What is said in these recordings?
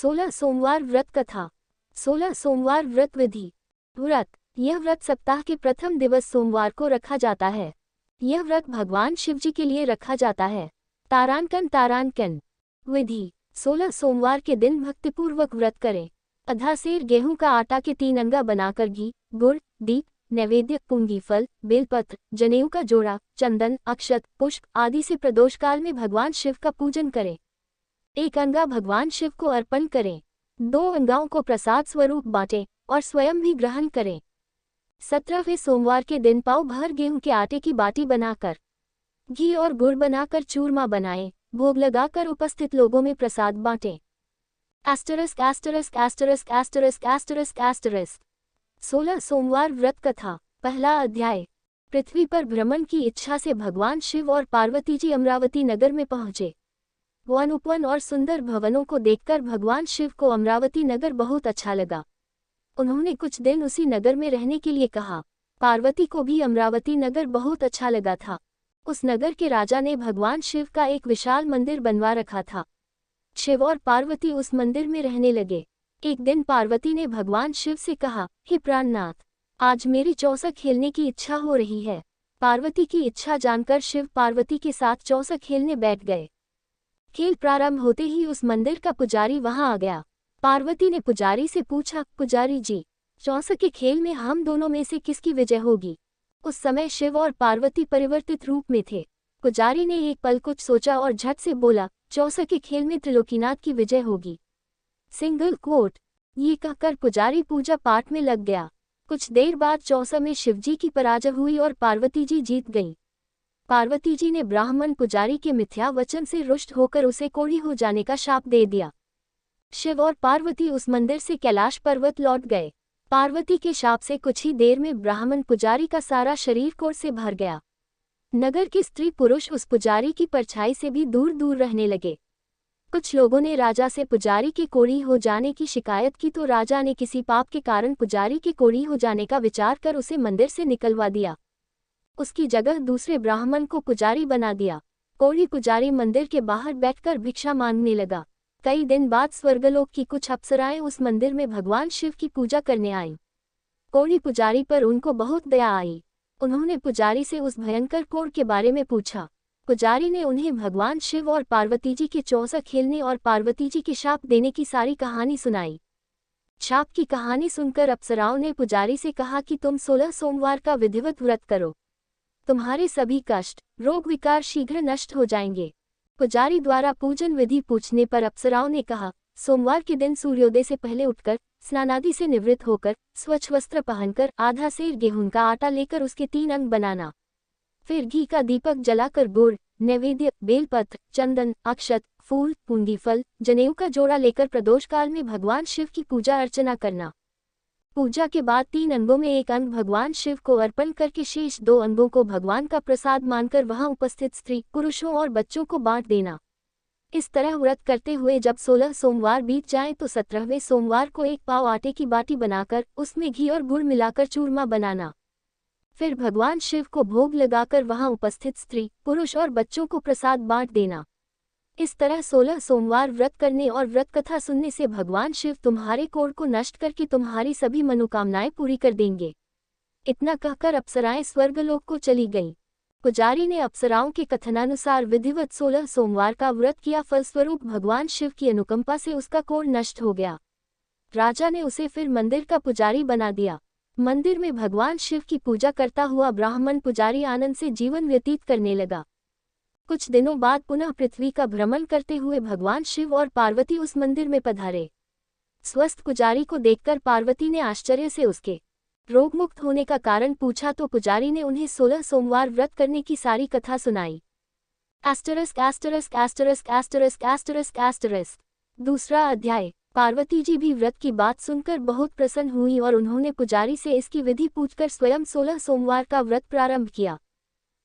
16 सोमवार व्रत कथा। 16 सोमवार व्रत विधि। व्रत। यह व्रत सप्ताह के प्रथम दिवस सोमवार को रखा जाता है। यह व्रत भगवान शिवजी के लिए रखा जाता है। तारांकन। विधि। 16 सोमवार के दिन भक्तिपूर्वक व्रत करें। आधा सेर गेहूं का आटा के 3 अंगा बनाकर घी, गुड़, दीप, नैवेद्य, पुंगी फल, बेलपत्र, जनेऊ का जोड़ा, चंदन, अक्षत, पुष्प आदि से प्रदोष काल में भगवान शिव का पूजन करें। 1 अंगा भगवान शिव को अर्पण करें। 2 अंगाओं को प्रसाद स्वरूप बांटें और स्वयं भी ग्रहण करें। 17वें सोमवार के दिन पाव भर गेहूं के आटे की बाटी बनाकर घी और गुड़ बनाकर चूरमा बनाएं, भोग लगाकर उपस्थित लोगों में प्रसाद बांटें। *********** 16 सोमवार व्रत कथा। पहला अध्याय। पृथ्वी पर भ्रमण की इच्छा से भगवान शिव और पार्वती जी अमरावती नगर में पहुंचे। वन और सुंदर भवनों को देखकर भगवान शिव को अमरावती नगर बहुत अच्छा लगा। उन्होंने कुछ दिन उसी नगर में रहने के लिए कहा। पार्वती को भी अमरावती नगर बहुत अच्छा लगा था। उस नगर के राजा ने भगवान शिव का एक विशाल मंदिर बनवा रखा था। शिव और पार्वती उस मंदिर में रहने लगे। एक दिन पार्वती ने भगवान शिव से कहा, हे प्राणनाथ, आज मेरी चौसा खेलने की इच्छा हो रही है। पार्वती की इच्छा जानकर शिव पार्वती के साथ चौसा खेलने बैठ गए। खेल प्रारंभ होते ही उस मंदिर का पुजारी वहां आ गया। पार्वती ने पुजारी से पूछा, पुजारी जी, चौसा के खेल में हम दोनों में से किसकी विजय होगी? उस समय शिव और पार्वती परिवर्तित रूप में थे। पुजारी ने एक पल कुछ सोचा और झट से बोला, चौसा के खेल में त्रिलोकीनाथ की विजय होगी। Single quote. ये कहकर पुजारी पूजा पाठ में लग गया। कुछ देर बाद चौसा में शिवजी की पराजय हुई और पार्वती जी जीत गईं। पार्वती जी ने ब्राह्मण पुजारी के मिथ्या वचन से रुष्ट होकर उसे कोढ़ी हो जाने का शाप दे दिया। शिव और पार्वती उस मंदिर से कैलाश पर्वत लौट गए। पार्वती के शाप से कुछ ही देर में ब्राह्मण पुजारी का सारा शरीर कोढ़ से भर गया। नगर के स्त्री पुरुष उस पुजारी की परछाई से भी दूर दूर रहने लगे। कुछ लोगों ने राजा से पुजारी के कोढ़ी हो जाने की शिकायत की तो राजा ने किसी पाप के कारण पुजारी के कोढ़ी हो जाने का विचार कर उसे मंदिर से निकलवा दिया। उसकी जगह दूसरे ब्राह्मण को पुजारी बना दिया। कोढ़ी पुजारी मंदिर के बाहर बैठकर भिक्षा मांगने लगा। कई दिन बाद स्वर्गलोक की कुछ अप्सराएं उस मंदिर में भगवान शिव की पूजा करने आईं। कोढ़ी पुजारी पर उनको बहुत दया आई। उन्होंने पुजारी से उस भयंकर कोढ़ के बारे में पूछा। पुजारी ने उन्हें भगवान शिव और पार्वती जी के चौसा खेलने और पार्वती जी के शाप देने की सारी कहानी सुनाई। शाप की कहानी सुनकर अप्सराओं ने पुजारी से कहा कि तुम 16 सोमवार का विधिवत व्रत करो। तुम्हारे सभी कष्ट, रोग विकार शीघ्र नष्ट हो जाएंगे। पुजारी द्वारा पूजन विधि पूछने पर अप्सराओं ने कहा, सोमवार के दिन सूर्योदय से पहले उठकर, स्नानादि से निवृत्त होकर, स्वच्छ वस्त्र पहनकर, आधा सेर गेहूं का आटा लेकर उसके 3 अंग बनाना। फिर घी का दीपक जलाकर गुड़, नैवेद्य, बेलपत्र, चंदन, अक्षत, फूल, पूंगी फल, जनेऊ का जोड़ा लेकर प्रदोष काल में भगवान शिव की पूजा अर्चना करना। पूजा के बाद 3 अंगों में 1 अंग भगवान शिव को अर्पण करके शेष 2 अंगों को भगवान का प्रसाद मानकर वहां उपस्थित स्त्री, पुरुषों और बच्चों को बांट देना। इस तरह व्रत करते हुए जब 16 सोमवार बीत जाएं तो 17वें सोमवार को 1 पाव आटे की बाटी बनाकर उसमें घी और गुड़ मिलाकर चूरमा बनाना। फिर भगवान शिव को भोग लगाकर वहां उपस्थित स्त्री, पुरुष और बच्चों को प्रसाद बांट देना। इस तरह 16 सोमवार व्रत करने और व्रत कथा सुनने से भगवान शिव तुम्हारे कोढ़ को नष्ट करके तुम्हारी सभी मनोकामनाएं पूरी कर देंगे। इतना कहकर अप्सराएं स्वर्गलोक को चली गईं। पुजारी ने अप्सराओं के कथनानुसार विधिवत 16 सोमवार का व्रत किया। फलस्वरूप भगवान शिव की अनुकंपा से उसका कोढ़ नष्ट हो गया। राजा ने उसे फिर मंदिर का पुजारी बना दिया। मंदिर में भगवान शिव की पूजा करता हुआ ब्राह्मण पुजारी आनंद से जीवन व्यतीत करने लगा। कुछ दिनों बाद पुनः पृथ्वी का भ्रमण करते हुए भगवान शिव और पार्वती उस मंदिर में पधारे। स्वस्थ पुजारी को देखकर पार्वती ने आश्चर्य से उसके रोगमुक्त होने का कारण पूछा तो पुजारी ने उन्हें 16 सोमवार व्रत करने की सारी कथा सुनाई। ************ दूसरा अध्याय। पार्वती जी भी व्रत की बात सुनकर बहुत प्रसन्न हुई और उन्होंने पुजारी से इसकी विधि पूछकर स्वयं 16 सोमवार का व्रत प्रारंभ किया।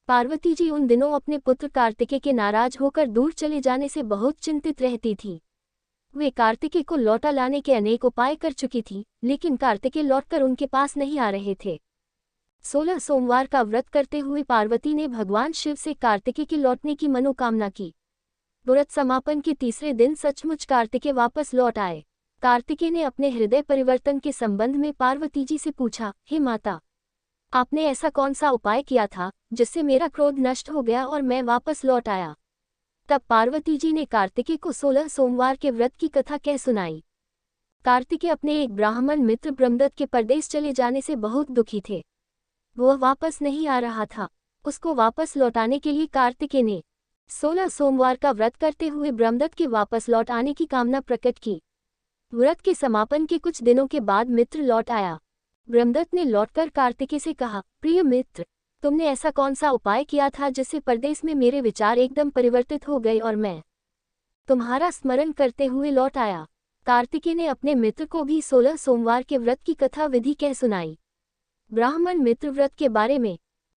पार्वती जी उन दिनों अपने पुत्र कार्तिकेय के नाराज होकर दूर चले जाने से बहुत चिंतित रहती थीं। वे कार्तिकेय को लौटा लाने के अनेक उपाय कर चुकी थीं, लेकिन कार्तिकेय लौटकर उनके पास नहीं आ रहे थे। 16 सोमवार का व्रत करते हुए पार्वती ने भगवान शिव से कार्तिकेय के लौटने की मनोकामना की। व्रत समापन के तीसरे दिन सचमुच कार्तिकेय वापस लौट आए। कार्तिकेय ने अपने हृदय परिवर्तन के संबंध में पार्वती जी से पूछा, हे माता, आपने ऐसा कौन सा उपाय किया था जिससे मेरा क्रोध नष्ट हो गया और मैं वापस लौट आया? तब पार्वती जी ने कार्तिकेय को 16 सोमवार के व्रत की कथा कह सुनाई। कार्तिकेय अपने एक ब्राह्मण मित्र ब्रह्मदत्त के परदेश चले जाने से बहुत दुखी थे। वह वापस नहीं आ रहा था। उसको वापस लौटाने के लिए कार्तिकेय ने 16 सोमवार का व्रत करते हुए ब्रह्मदत्त के वापस लौट आने की कामना प्रकट की। व्रत के समापन के कुछ दिनों के बाद मित्र लौट आया। ब्रह्मदत्त ने लौटकर कार्तिकेय से कहा, प्रिय मित्र, तुमने ऐसा कौन सा उपाय किया था जिससे परदेश में मेरे विचार एकदम परिवर्तित हो गए और मैं तुम्हारा स्मरण करते हुए लौट आया? कार्तिकेय ने अपने मित्र को भी 16 सोमवार के व्रत की कथा विधि कह सुनाई। ब्राह्मण मित्र व्रत के बारे में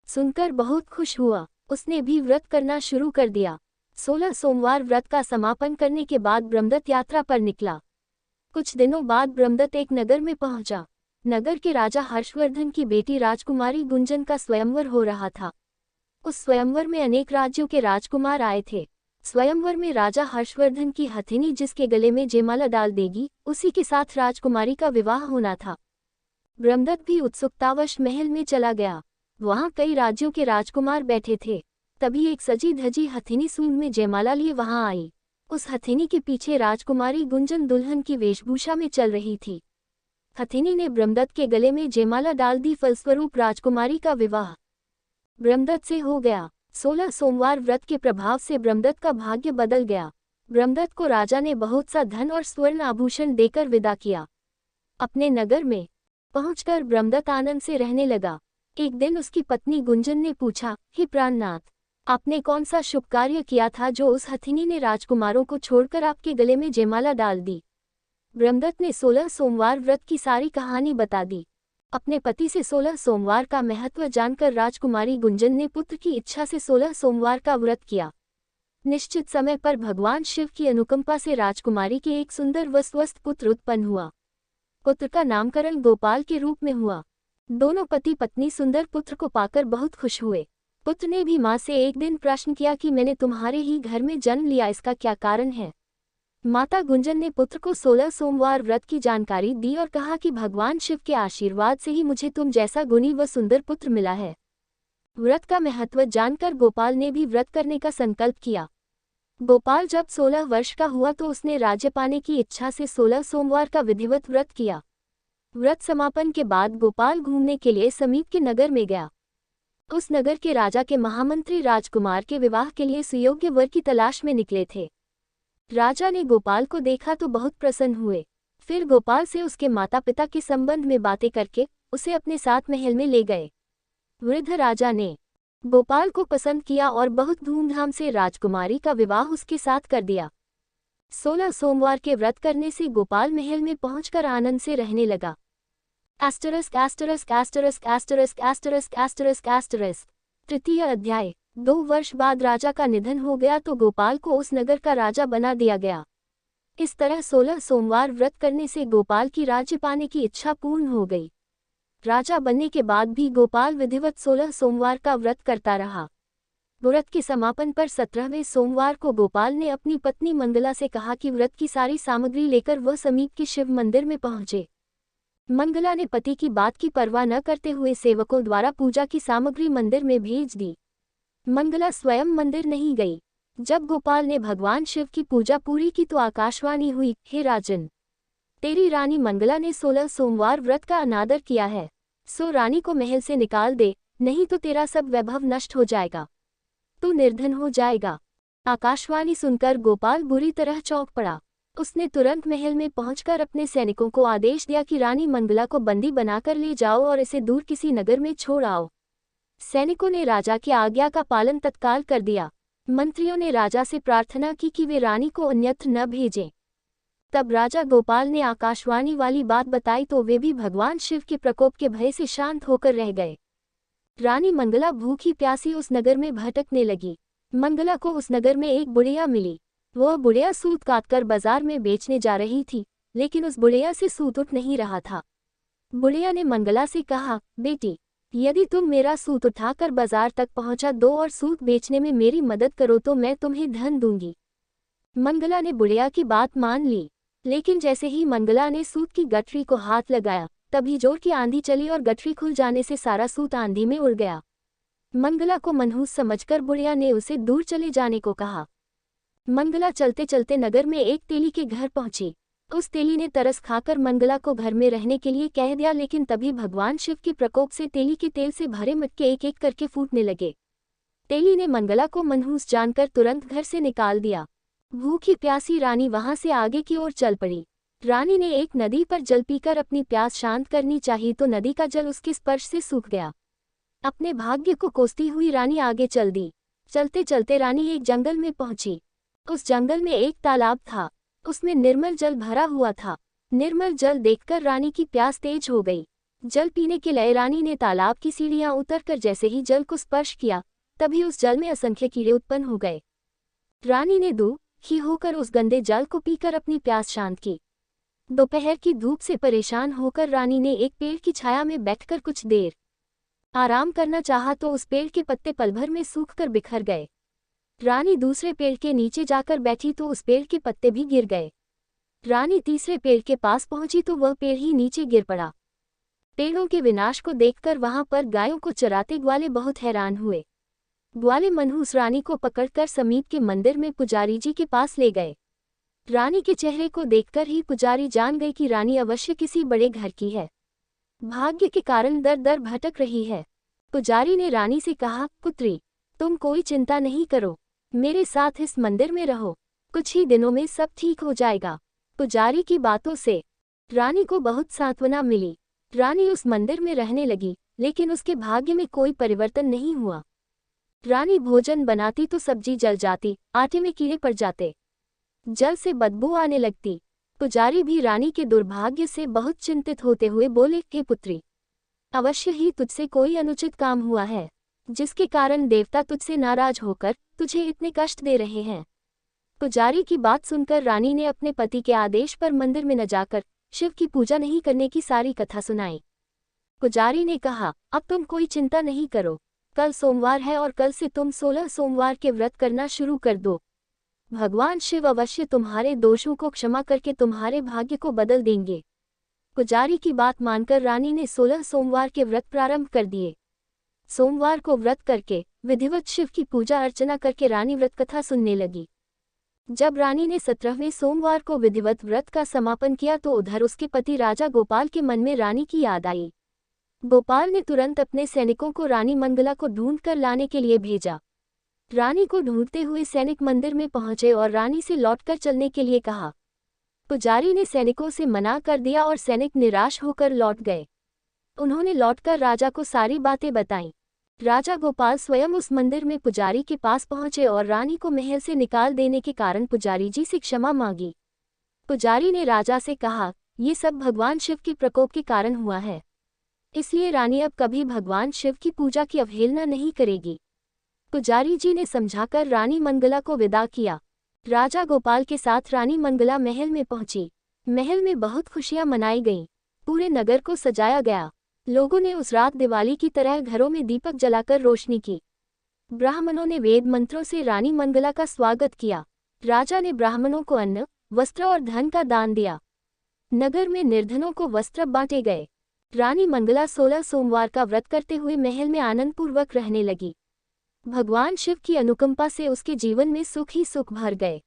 सुनकर बहुत खुश हुआ। उसने भी व्रत करना शुरू कर दिया। 16 सोमवार व्रत का समापन करने के बाद ब्रह्मदत्त यात्रा पर निकला। कुछ दिनों बाद ब्रह्मदत्त एक नगर में पहुंचा। नगर के राजा हर्षवर्धन की बेटी राजकुमारी गुंजन का स्वयंवर हो रहा था। उस स्वयंवर में अनेक राज्यों के राजकुमार आए थे। स्वयंवर में राजा हर्षवर्धन की हथिनी जिसके गले में जयमाला डाल देगी, उसी के साथ राजकुमारी का विवाह होना था। ब्रह्मदत्त भी उत्सुकतावश महल में चला गया। वहां कई राज्यों के राजकुमार बैठे थे। तभी एक सजी धजी हथिनी सूंड में जयमाला लिए वहां आई। उस हथिनी के पीछे राजकुमारी गुंजन दुल्हन की वेशभूषा में चल रही थी। हथिनी ने ब्रह्मदत्त के गले में जयमाला डाल दी। फलस्वरूप राजकुमारी का विवाह ब्रह्मदत्त से हो गया। 16 सोमवार व्रत के प्रभाव से ब्रह्मदत्त का भाग्य बदल गया। ब्रह्मदत्त को राजा ने बहुत सा धन और स्वर्ण आभूषण देकर विदा किया। अपने नगर में पहुंचकर ब्रह्मदत्त आनंद से रहने लगा। एक दिन उसकी पत्नी गुंजन ने पूछा, हे प्राणनाथ, आपने कौन सा शुभ कार्य किया था जो उस हथिनी ने राजकुमारों को छोड़कर आपके गले में जयमाला डाल दी? ब्रह्मदत्त ने 16 सोमवार व्रत की सारी कहानी बता दी। अपने पति से 16 सोमवार का महत्व जानकर राजकुमारी गुंजन ने पुत्र की इच्छा से 16 सोमवार का व्रत किया। निश्चित समय पर भगवान शिव की अनुकंपा से राजकुमारी के एक सुंदर व स्वस्थ पुत्र उत्पन्न हुआ। पुत्र का नामकरण गोपाल के रूप में हुआ। दोनों पति पत्नी सुंदर पुत्र को पाकर बहुत खुश हुए। पुत्र ने भी मां से एक दिन प्रश्न किया कि मैंने तुम्हारे ही घर में जन्म लिया, इसका क्या कारण है? माता गुंजन ने पुत्र को 16 सोमवार व्रत की जानकारी दी और कहा कि भगवान शिव के आशीर्वाद से ही मुझे तुम जैसा गुणी व सुंदर पुत्र मिला है। व्रत का महत्व जानकर गोपाल ने भी व्रत करने का संकल्प किया। गोपाल जब 16 वर्ष का हुआ तो उसने राज्य पाने की इच्छा से 16 सोमवार का विधिवत व्रत किया। व्रत समापन के बाद गोपाल घूमने के लिए समीप के नगर में गया। उस नगर के राजा के महामंत्री राजकुमार के विवाह के लिए सुयोग्य वर की तलाश में निकले थे। राजा ने गोपाल को देखा तो बहुत प्रसन्न हुए। फिर गोपाल से उसके माता पिता के संबंध में बातें करके उसे अपने साथ महल में ले गए। वृद्ध राजा ने गोपाल को पसंद किया और बहुत धूमधाम से राजकुमारी का विवाह उसके साथ कर दिया। 16 सोमवार के व्रत करने से गोपाल महल में पहुंचकर आनंद से रहने लगा। तृतीय अध्याय। 2 वर्ष बाद राजा का निधन हो गया तो गोपाल को उस नगर का राजा बना दिया गया। इस तरह 16 सोमवार व्रत करने से गोपाल की राज्य पाने की इच्छा पूर्ण हो गई। राजा बनने के बाद भी गोपाल विधिवत 16 सोमवार का व्रत करता रहा। व्रत के समापन पर 17वें सोमवार को गोपाल ने अपनी पत्नी मंगला से कहा कि व्रत की सारी सामग्री लेकर वह समीप के शिव मंदिर में पहुंचे। मंगला ने पति की बात की परवाह न करते हुए सेवकों द्वारा पूजा की सामग्री मंदिर में भेज दी। मंगला स्वयं मंदिर नहीं गई। जब गोपाल ने भगवान शिव की पूजा पूरी की तो आकाशवाणी हुई, हे राजन, तेरी रानी मंगला ने 16 सोमवार व्रत का अनादर किया है, सो रानी को महल से निकाल दे, नहीं तो तेरा सब वैभव नष्ट हो जाएगा, तू निर्धन हो जाएगा। आकाशवाणी सुनकर गोपाल बुरी तरह चौंक पड़ा। उसने तुरंत महल में पहुंचकर अपने सैनिकों को आदेश दिया कि रानी मंगला को बंदी बनाकर ले जाओ और इसे दूर किसी नगर में छोड़ आओ। सैनिकों ने राजा की आज्ञा का पालन तत्काल कर दिया। मंत्रियों ने राजा से प्रार्थना की कि वे रानी को अन्यत्र न भेजें। तब राजा गोपाल ने आकाशवाणी वाली बात बताई तो वे भी भगवान शिव के प्रकोप के भय से शांत होकर रह गए। रानी मंगला भूखी प्यासी उस नगर में भटकने लगी। मंगला को उस नगर में एक बुढ़िया मिली। वह बुढ़िया सूत काटकर बाजार में बेचने जा रही थी, लेकिन उस बुढ़िया से सूत उठ नहीं रहा था। बुढ़िया ने मंगला से कहा, बेटी, यदि तुम मेरा सूत उठाकर बाजार तक पहुंचा दो और सूत बेचने में मेरी मदद करो तो मैं तुम्हें धन दूंगी। मंगला ने बुढ़िया की बात मान ली, लेकिन जैसे ही मंगला ने सूत की गठरी को हाथ लगाया, तभी जोर की आंधी चली और गठरी खुल जाने से सारा सूत आंधी में उड़ गया। मंगला को मनहूस समझकर बुढ़िया ने उसे दूर चले जाने को कहा। मंगला चलते चलते नगर में एक तेली के घर पहुंची। उस तेली ने तरस खाकर मंगला को घर में रहने के लिए कह दिया, लेकिन तभी भगवान शिव के प्रकोप से तेली के तेल से भरे मटके एक एक करके फूटने लगे। तेली ने मंगला को मनहूस जानकर तुरंत घर से निकाल दिया। भूखी प्यासी रानी वहां से आगे की ओर चल पड़ी। रानी ने एक नदी पर जल पीकर अपनी प्यास शांत करनी चाहिए तो नदी का जल उसके स्पर्श से सूख गया। अपने भाग्य को कोसती हुई रानी आगे चल दी। चलते चलते रानी एक जंगल में पहुंची। उस जंगल में एक तालाब था, उसमें निर्मल जल भरा हुआ था। निर्मल जल देखकर रानी की प्यास तेज हो गई। जल पीने के लिए रानी ने तालाब की सीढ़ियां उतरकर जैसे ही जल को स्पर्श किया, तभी उस जल में असंख्य कीड़े उत्पन्न हो गए। रानी ने दुखी होकर उस गंदे जल को पीकर अपनी प्यास शांत की। दोपहर की धूप से परेशान होकर रानी ने एक पेड़ की छाया में बैठकर कुछ देर आराम करना चाहा तो उस पेड़ के पत्ते पल भर में सूखकर बिखर गए। रानी दूसरे पेड़ के नीचे जाकर बैठी तो उस पेड़ के पत्ते भी गिर गए। रानी तीसरे पेड़ के पास पहुंची तो वह पेड़ ही नीचे गिर पड़ा। पेड़ों के विनाश को देखकर वहां पर गायों को चराते ग्वाले बहुत हैरान हुए। ग्वाले मनहूस रानी को पकड़कर समीप के मंदिर में पुजारी जी के पास ले गए। रानी के चेहरे को देखकर ही पुजारी जान गए कि रानी अवश्य किसी बड़े घर की है, भाग्य के कारण दर दर भटक रही है। पुजारी ने रानी से कहा, पुत्री, तुम कोई चिंता नहीं करो, मेरे साथ इस मंदिर में रहो, कुछ ही दिनों में सब ठीक हो जाएगा। पुजारी की बातों से रानी को बहुत सांत्वना मिली। रानी उस मंदिर में रहने लगी, लेकिन उसके भाग्य में कोई परिवर्तन नहीं हुआ। रानी भोजन बनाती तो सब्जी जल जाती, आटे में कीड़े पड़ जाते, जल से बदबू आने लगती। पुजारी भी रानी के दुर्भाग्य से बहुत चिंतित होते हुए बोले, हे पुत्री, अवश्य ही तुझसे कोई अनुचित काम हुआ है, जिसके कारण देवता तुझसे नाराज होकर तुझे इतने कष्ट दे रहे हैं। पुजारी की बात सुनकर रानी ने अपने पति के आदेश पर मंदिर में न जाकर शिव की पूजा नहीं करने की सारी कथा सुनाई। पुजारी ने कहा, अब तुम कोई चिंता नहीं करो, कल सोमवार है और कल से तुम 16 सोमवार के व्रत करना शुरू कर दो। भगवान शिव अवश्य तुम्हारे दोषों को क्षमा करके तुम्हारे भाग्य को बदल देंगे। पुजारी की बात मानकर रानी ने 16 सोमवार के व्रत प्रारंभ कर दिए। सोमवार को व्रत करके विधिवत शिव की पूजा अर्चना करके रानी व्रत कथा सुनने लगी। जब रानी ने 17वें सोमवार को विधिवत व्रत का समापन किया तो उधर उसके पति राजा गोपाल के मन में रानी की याद आई। गोपाल ने तुरंत अपने सैनिकों को रानी मंगला को ढूंढ कर लाने के लिए भेजा। रानी को ढूंढते हुए सैनिक मंदिर में पहुंचे और रानी से लौटकर चलने के लिए कहा। पुजारी ने सैनिकों से मना कर दिया और सैनिक निराश होकर लौट गए। उन्होंने लौटकर राजा को सारी बातें बताईं। राजा गोपाल स्वयं उस मंदिर में पुजारी के पास पहुंचे और रानी को महल से निकाल देने के कारण पुजारी जी से क्षमा मांगी। पुजारी ने राजा से कहा, ये सब भगवान शिव के प्रकोप के कारण हुआ है, इसलिए रानी अब कभी भगवान शिव की पूजा की अवहेलना नहीं करेगी। पुजारी जी ने समझाकर रानी मंगला को विदा किया। राजा गोपाल के साथ रानी मंगला महल में पहुंची। महल में बहुत खुशियां मनाई गईं। पूरे नगर को सजाया गया। लोगों ने उस रात दिवाली की तरह घरों में दीपक जलाकर रोशनी की। ब्राह्मणों ने वेद मंत्रों से रानी मंगला का स्वागत किया। राजा ने ब्राह्मणों को अन्न, वस्त्र और धन का दान दिया। नगर में निर्धनों को वस्त्र बांटे गए। रानी मंगला 16 सोमवार का व्रत करते हुए महल में आनंदपूर्वक रहने लगी। भगवान शिव की अनुकंपा से उसके जीवन में सुख ही सुख भर गए।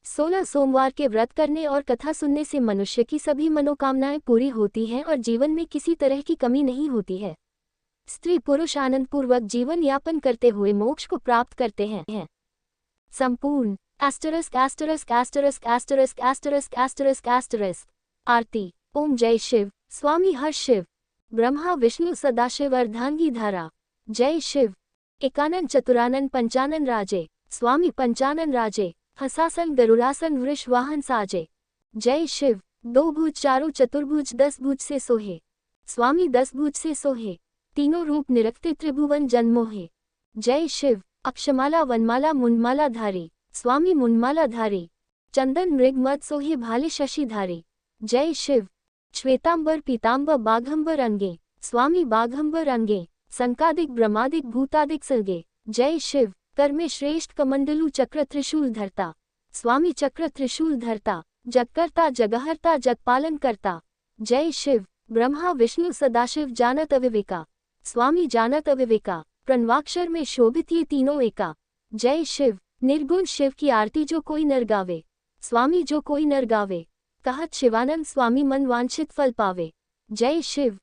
16 सोमवार के व्रत करने और कथा सुनने से मनुष्य की सभी मनोकामनाएं पूरी होती हैं और जीवन में किसी तरह की कमी नहीं होती है। स्त्री पुरुष आनंदपूर्वक जीवन यापन करते हुए मोक्ष को प्राप्त करते हैं। संपूर्ण आरती। ओम जय शिव। स्वामी हर शिव। ब्रह्मा विष्णु सदाशिव अर्धांगी धारा। जय शिव। एकानन चतुरानन पंचानन राजे। स्वामी पंचानन राजे। हसासन गरुड़ासन वृष वाहन साजे। जय शिव। 2 भुज 4 चतुर्भुज 10 भुज से सोहे। स्वामी 10 भुज से सोहे। तीनों रूप निरखते त्रिभुवन जन्मोहे। जय शिव। अक्षमाला वनमाला मुंडमाला धारी। स्वामी मुंडमाला धारी। चंदन मृग मद सोहे भाले शशि धारी। जय शिव। श्वेतांबर पीतांबर बाघंबर अंगे। स्वामी बाघंबर अंगे। संकादिक ब्रह्मादिक भूतादिक सलगे। जय शिव। कर में श्रेष्ठ कमंडलु चक्र त्रिशूल धरता। स्वामी चक्र त्रिशूल धरता, जगकर्ता जगहर्ता जगपालन करता। जय शिव। ब्रह्मा विष्णु सदाशिव जानत अविवेका, स्वामी जानत अविवेका, प्रणवाक्षर में शोभित ये तीनों एका। जय शिव। निर्गुण शिव की आरती जो कोई नर गावे, स्वामी जो कोई नर गावे, कहत शिवानंद स्वामी मन वांछित फल पावे। जय शिव।